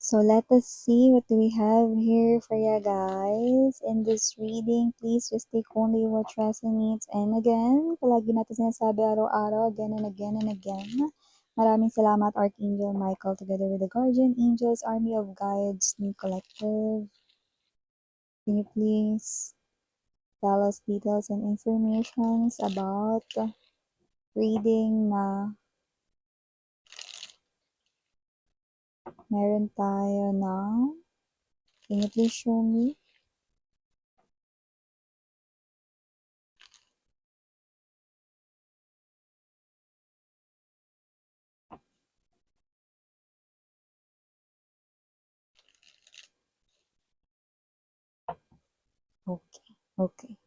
So let us see what do we have here for you guys. In this reading, please just take only what resonates. And again, palagi natin sinasabi araw-araw, again and again and again. Maraming salamat, Archangel Michael, together with the Guardian Angels, Army of Guides, New Collective. Can you please tell us details and informations about reading na meron tayo ng, can you please show me? Okay, okay.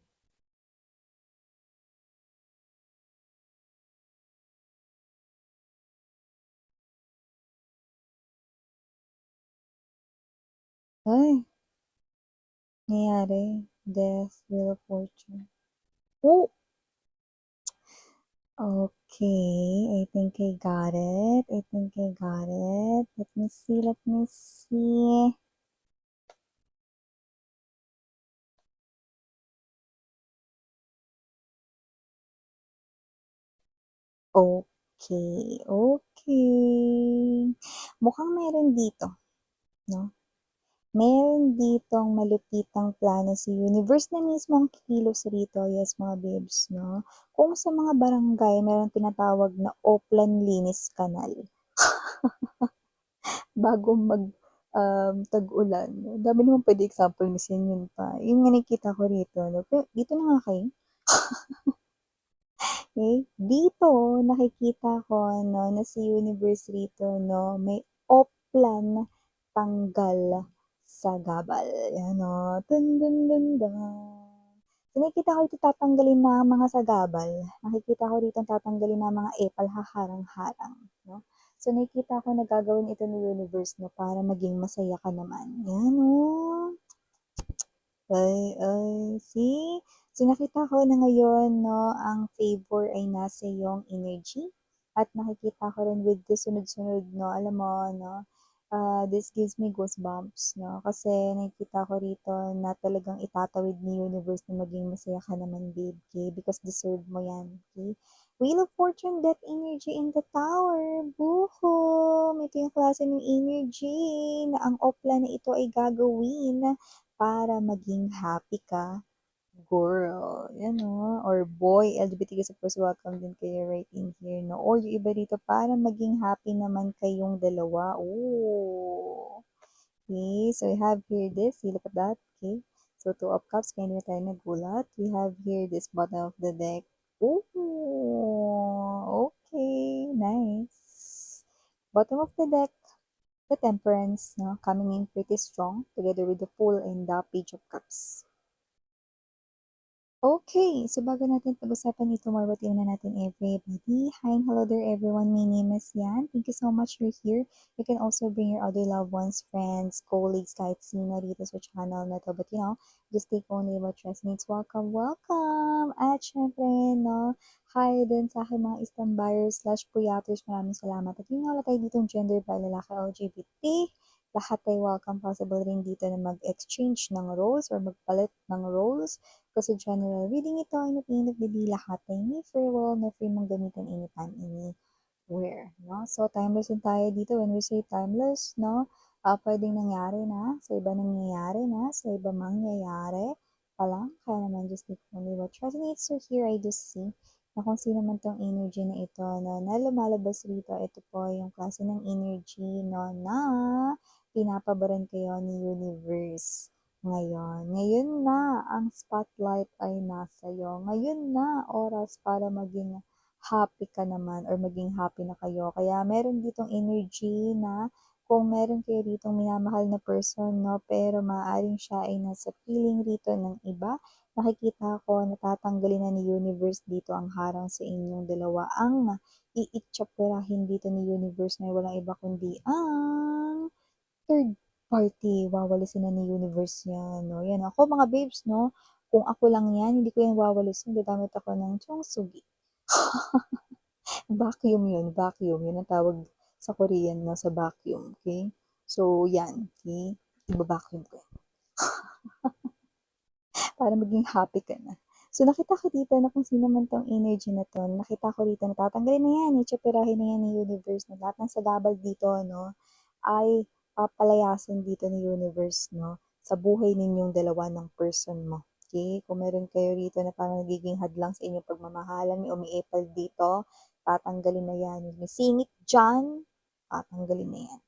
Ay, nangyari. Death, Wheel of Fortune. Oh! Okay, I think I got it. I think I got it. Let me see, let me see. Okay, okay. Mukhang meron dito, no? Meron ditong malupitang plano si Universe na mismo ang kikilos rito, yes mga babes, no? Kung sa mga barangay, meron tinatawag na Oplan Linis Kanal. Bago tag-ulan. Ang dami naman pwede example, Miss yan yun pa. Yung nga nakikita ko rito, no? Pero dito na nga kayo. Okay? Dito, nakikita ko, no, na si Universe rito, no, may oplan tanggal sa gabal. Yan, no. Dun, dun, dun, dun. So, nakikita ko ito tatanggalin na mga sagabal. Nakikita ko rito tatanggalin na mga epal haharang-harang. No? So, nakikita ko na gagawin ito ng universe no, para maging masaya ka naman. Yan, oh. See? So, nakita ko na ngayon, no, ang favor ay nasa iyong energy. At nakikita ko rin with the sunod-sunod, no, alam mo, no, this gives me goosebumps, no, kasi nakikita ko rito na talagang itatawid ni universe na maging masaya ka naman, babe, okay? Because deserve mo yan, okay? Wheel of Fortune, that energy in the tower. Boom! Ito yung klase ng energy na ang opla na ito ay gagawin para maging happy ka, girl. Yan o. Or boy, LGBTQ supporters, welcome din kayo right in here, no? Or yung iba dito, para maging happy naman kayong dalawa. Oh. Okay, so we have here this. You look at that. Okay. So, two of cups. Kaya hindi na tayo nagulat. We have here this bottom of the deck. Ooh. Okay. Nice. Bottom of the deck. The Temperance, no, coming in pretty strong together with the Fool and the Page of Cups. Okay, so bago natin pag-usapan ito more, batiin na natin everybody. Hi and hello there everyone, my name is Yan. Thank you so much you're here. You can also bring your other loved ones, friends, colleagues, kahit sino dito sa channel na to. But you know, just take only what resonates. Welcome, welcome! At syempre, no, hi din sa aking mga istambayers slash puyaters. Maraming salamat. At yun nga wala tayo ditong gender by lalaki LGBT. Lahat ay welcome. Possible rin dito na mag-exchange ng roles or magpalit ng roles. Kasi general reading ito ay natinagdidi lahat ay may free will na free mong gamitin anytime, anywhere. No? So, timeless din tayo dito. When we say timeless, no, pwedeng nangyari na, sa iba nangyayari na, sa iba mangyayari pa lang. Kaya naman, just take only what resonates. So, here I do see na kung sino man tong energy na ito, no, na lumalabas rito, ito po yung klase ng energy, no, na pinapaboran kayo ni universe. Ngayon na ang spotlight ay nasa iyo. Ngayon na oras para maging happy ka naman or maging happy na kayo. Kaya meron ditong energy na kung meron kayo ditong minamahal na person, no, pero maaaring siya ay nasa feeling rito ng iba, nakikita ko natatanggalin na ni universe dito ang harang sa inyong dalawa. Ang iitsapurahin dito ni universe na walang iba kundi ang third party, wawalisin na ni universe yan, no? Yan ako mga babes, no? Kung ako lang yan, hindi ko yan wawalisin. Gagamit ako ng chongsugi. Vacuum yun, vacuum. Yun ang tawag sa Korean, no? Sa vacuum, okay? So, yan. Okay? Iba-vacuum ko yan. Para maging happy ka na. So, nakita ko dito na kung sino man tong energy na to, nakita ko dito na tatanggalin na yan, itsapirahin na yan ni universe na lahat ng sagabal dito, no, ay papalayasin dito ni universe, no, sa buhay ninyong dalawa ng person mo. Okay? Kung meron kayo rito na parang nagiging hadlang sa inyong pagmamahalan, may umiipal dito, tatanggalin na yan. May singit dyan, tatanggalin na yan.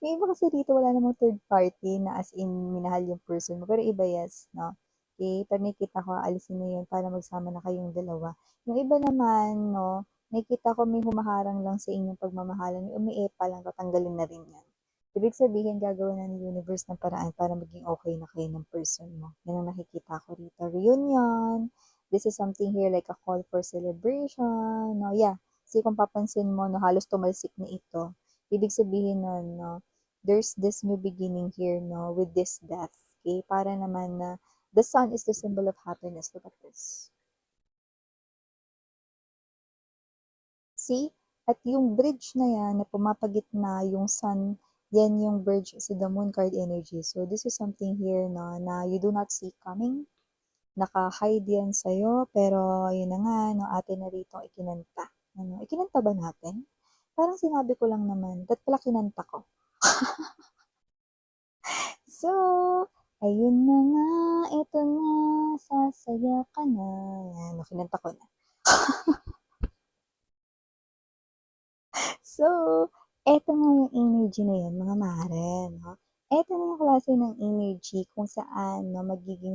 Yung iba kasi dito wala namang third party na as in minahal yung person mo. Pero iba yes, no? Okay, pero nakikita ko, alisin na yun para magsama na kayong dalawa. Yung iba naman, no, nakikita ko may humaharang lang sa inyong pagmamahalan, yung umiipa lang, tatanggalin na rin yan. Ibig sabihin, gagawin na ni universe ng paraan para maging okay na kayo ng person mo. Yan ang nakikita ko rito. Reunion. This is something here like a call for celebration. No, yeah. Kasi kung papansin mo, no, halos tumalsik na ito. Ibig sabihin nun, no, there's this new beginning here, no, with this death. Okay? Para naman na the sun is the symbol of happiness. Look at this. See? At yung bridge na yan, na pumapagitna yung sun, yan yung bridge sa the moon card energy. So, this is something here, no, na you do not see coming. Naka-hide yan sa'yo, pero yun na nga, no, atin na rito ikinanta. Ano, ikinanta ba natin? Parang sinabi ko lang naman, ba't pala kinanta ko? So, ayun na nga, ito na, sasaya ka na. Yan, kinanta ko na. So, eto nga yung energy na yun, mga mare, no? Eto na yung klase ng energy kung saan no, magiging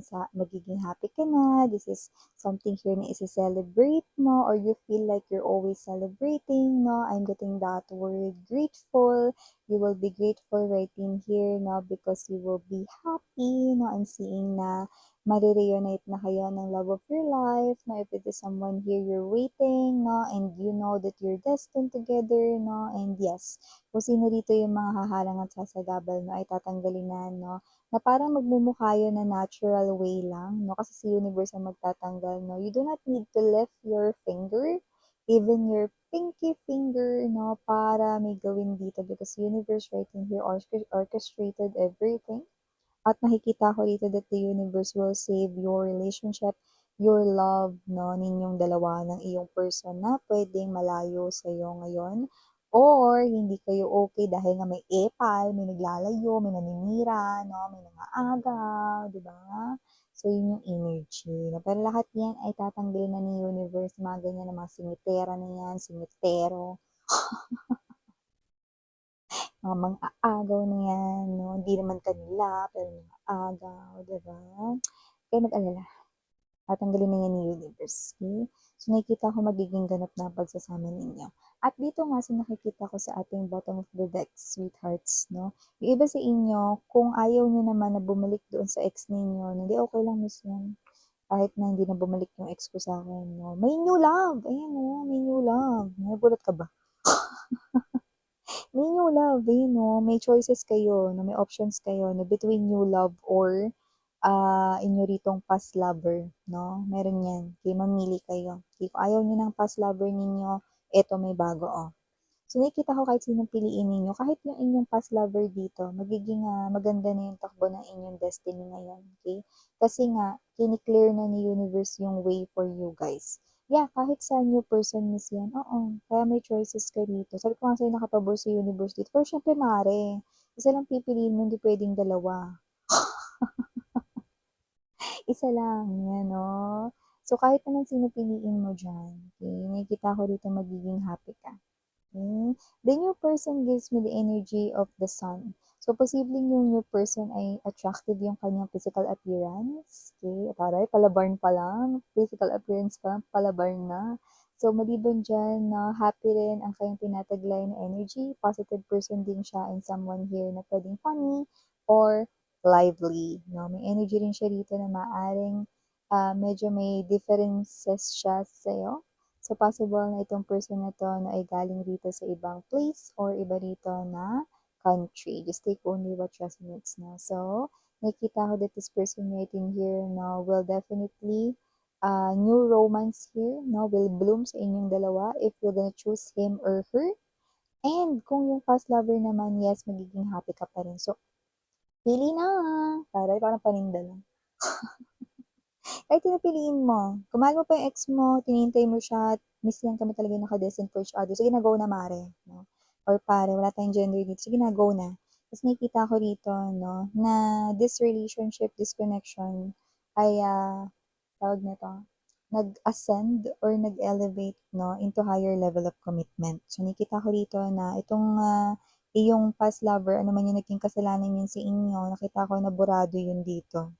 happy ka na. This is something here na isi-celebrate mo or you feel like you're always celebrating, no? I'm getting that word, grateful. You will be grateful right in here, no? Because you will be happy, no? I'm seeing na marireunite na kayo ng love of your life, no? If it is someone here you're waiting, no? And you know that you're destined together, no? And yes, kung sino dito yung mga haharang at sasagabal, no? Ay tatanggalin na, no? Na parang magmumukha yun na natural way lang, no? Kasi si universe ang magtatanggal, no? You do not need to lift your finger, even your pinky finger, no? Para may gawin dito because universe right in here orchestrated everything. At nakikita ko dito that the universe will save your relationship, your love, no, ninyong dalawa ng iyong person na pwedeng malayo sa iyo ngayon. Or hindi kayo okay dahil nga may epal, may naglalayo, may naninira, no, may nangaagaw, di ba? So, yun yung energy. No? Pero lahat yan ay tatanggalin na ni universe, mga ganyan na mga simitera na yan, simitero, mga mang-aagaw na yan, no? Hindi naman kanila, pero mga-agaw, diba? Kaya mag-alala, tatanggalin na yan ni universe, okay? So, nakikita ko magiging ganap na ang pagsasama ninyo. At dito nga, so nakikita ko sa ating bottom of the deck, sweethearts, no? Yung iba sa inyo, kung ayaw nyo naman na bumalik doon sa ex ninyo, hindi okay lang, miss yan. Kahit na hindi na bumalik yung ex ko sa akin, no? May new love! Ayan, no? May new love. Nagulat ka ba? May new love, eh, no? May choices kayo, no? May options kayo, no? Between new love or inyo ritong past lover, no? Meron yan. Kaya mamili kayo. Kaya kung ayaw nyo ng past lover ninyo, eto may bago, oh. So, nakikita ko kahit sinong piliin ninyo, kahit yung inyong past lover dito, magiging maganda na yung takbo ng inyong destiny ngayon, okay? Kasi nga, kiniklear na ni universe yung way for you guys. Yeah, kahit sa new person miss yan, oo, kaya may choices ka dito. Sabi ko nga sa'yo nakapabor sa universe dito, pero syempre mare, isa lang pipiliin mo, hindi pwedeng dalawa. Isa lang, yan, no? So, kahit naman sino piliin mo dyan, okay, nakikita ko dito magiging happy ka. Okay? The new person gives me the energy of the sun. So, posibleng yung new person ay attractive yung kanyang physical appearance. Okay? Taray, palabarn pa lang. Physical appearance pa lang, palabarn na. So, maliban dyan, happy rin ang kanyang tinataglay na energy. Positive person din siya and someone here na pwedeng funny or lively. No? May energy rin siya dito na maaring medyo may differences siya sa'yo. So, possible na itong person na to na ay galing rito sa ibang place or iba rito na country. Just take only what resonates na. So, nakikita ko that this person right in here no, will definitely new romance here no, will bloom sa inyong dalawa if you're gonna choose him or her. And kung yung past lover naman, yes, magiging happy ka pa rin. So, pili na, para parang paninda lang. Kahit sino piliin mo. Kung mahal mo pa yung ex mo, tinihintay mo siya at miss yan kami talaga naka-destined for each other. Sige na, go na, mare. No? Or pare, wala tayong gender dito. Sige na, go na. Tapos nakikita ko dito, no, na this relationship, this connection, ay, tawag nito, nag-ascend or nag-elevate, no, into higher level of commitment. So, nakikita ko dito na itong iyong past lover, ano man yung naging kasalanan yun sa inyo, nakita ko na burado yun dito.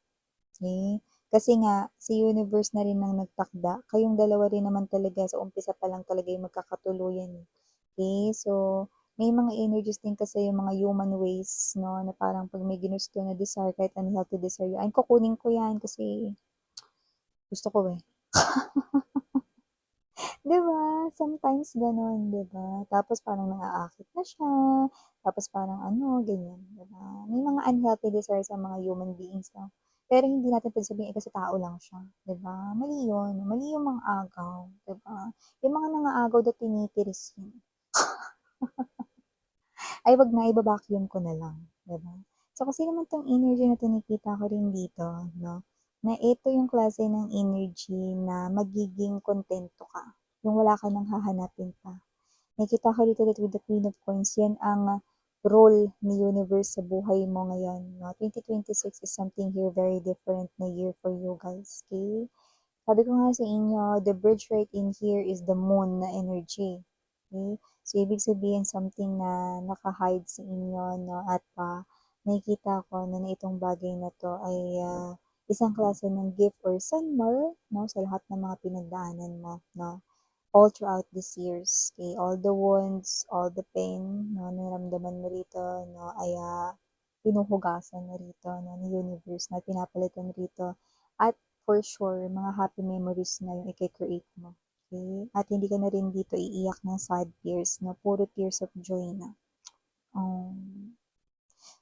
Okay? Kasi nga, si universe na rin ang nagtakda. Kayong dalawa rin naman talaga sa umpisa pa lang talaga yung magkakatuluyan. Okay? So, may mga energies din kasi yung mga human ways, no, na parang pag may ginusto na desire, kahit unhealthy desire, ay, kukunin ko yan kasi gusto ko eh. 'Di ba? Sometimes gano'n, 'di ba? Tapos parang nang-aakit na siya, tapos parang ano, ganyan, 'di ba? May mga unhealthy desires sa mga human beings 'no. Pero hindi natin puwedeng sabihin, eh, kasi tao lang siya, 'di ba? Mali 'yun, mali yung mang-agaw, 'di ba? Yung mga nang-aagaw daw tinitiris yun. Ay, 'wag na, iba-vacuum ko na lang, 'di ba? So, kasi naman 'tong energy na 'to nakikita ko rin dito 'no, na ito yung klase ng energy na magiging kontento ka, yung wala ka ng hahanapin pa. Nakikita ko dito that with the Queen of Coins, yan ang role ni universe sa buhay mo ngayon, 'no. 2026 is something here very different na year for you guys, okay? Sabi ko nga sa inyo, the bridge right in here is the moon na energy. Okay? So, ibig sabihin something na naka-hide sa inyo, no? At nakikita ko na itong bagay na to ay isang klase ng gift or sanmal, no? Sa lahat ng mga pinagdaanan mo, no? All throughout these years. Okay? All the wounds, all the pain, no? Naramdaman mo rito, no? Ay pinuhugasan na rito, no? Ni universe na pinapalitan rito. At for sure, mga happy memories na yung i-create mo. Okay? At hindi ka na rin dito iiyak ng sad tears, no? Puro tears of joy na.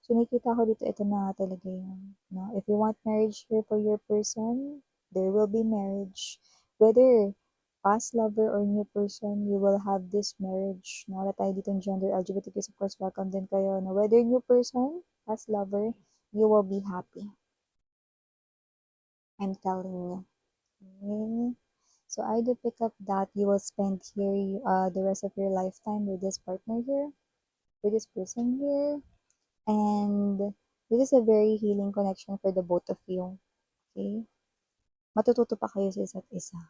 So, nakikita ko dito, ito na talaga yun. No? If you want marriage here for your person, there will be marriage. Whether past lover or new person, you will have this marriage. No? Wala tayo dito ng gender, LGBTQ, of course, welcome din kayo. No? Whether new person, past lover, you will be happy. I'm telling you. Okay? So I do pick up that you will spend here the rest of your lifetime with this partner here, with this person here, and this is a very healing connection for the both of you. Okay? Matututo pa kayo sa isa't isa.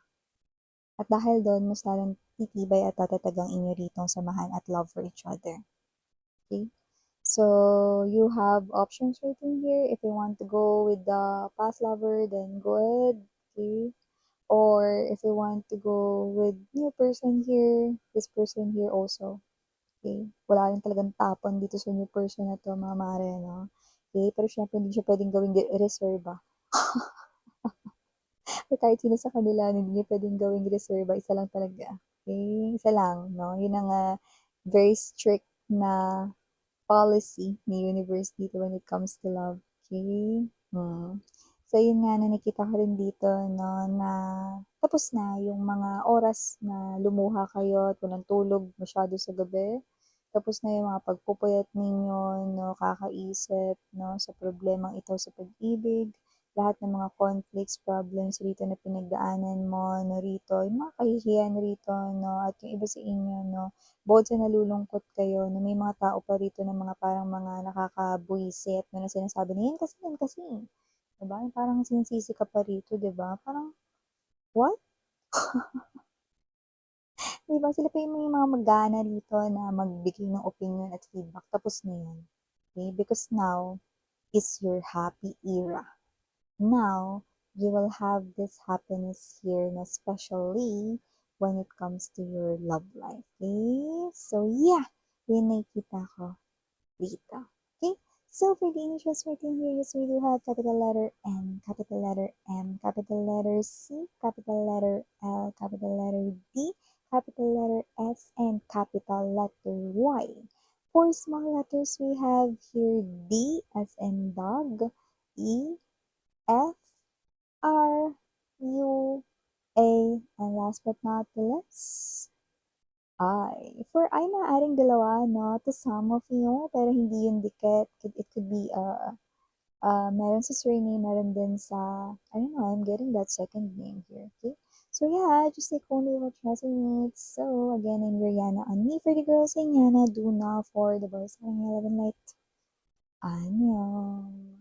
At dahil doon, mas lalong titibay at tatatag ang inyo ritong samahan at love for each other. Okay? So, you have options right in here. If you want to go with the past lover, then go ahead. Okay? Or if you want to go with new person here, this person here also. Okay? Wala rin talagang tapon dito sa new person na to, mga mare, no? Okay? Pero syempre, hindi siya pwedeng gawing reserva. Or kahit sino sa kanila, hindi niya pwedeng gawing reserva. Isa lang talaga. Okay? Isa lang, no? Yun ang very strict na policy ni universe dito when it comes to love. Okay? So, yun nga na nakita ko rin dito, no, na tapos na yung mga oras na lumuha kayo at walang tulog masyado sa gabi. Tapos na yung mga pagpupuyat ninyo, no, kakaisip, no, sa problemang ito sa pag-ibig, lahat ng mga conflicts, problems rito na pinagdaanan mo, no, rito, yung mga kahihiyan rito, no, at yung iba sa inyo, no, bukod sa nalulungkot kayo, no, may mga tao pa rito na mga parang mga nakakabuisit, no, na sinasabi na yan kasi, diba? Parang sinisisi ka pa rito, diba? Parang, what? Diba? Sila pa yung may mga mag-aana rito na magbigay ng opinion at feedback. Tapos na yun. Okay? Because now is your happy era. Now, you will have this happiness here na especially when it comes to your love life. Okay? So, yeah. Yun nakikita ko dito. Okay? So, for the initials written here, yes, we do have capital letter N, capital letter M, capital letter C, capital letter L, capital letter D, capital letter S, and capital letter Y. For small letters, we have here D as in dog, E, F, R, U, A, and last but not the least, For I, maaaring dalawa 'no, to some of you, pero hindi yun dikit. It could be, meron sa surname, meron din sa I don't know, I'm getting that second name here, okay? So yeah, just take only what resonates. So again, I'm Rihanna on me for the girls and Yana, Duna for the boys. Ang 11 light. Annyeong.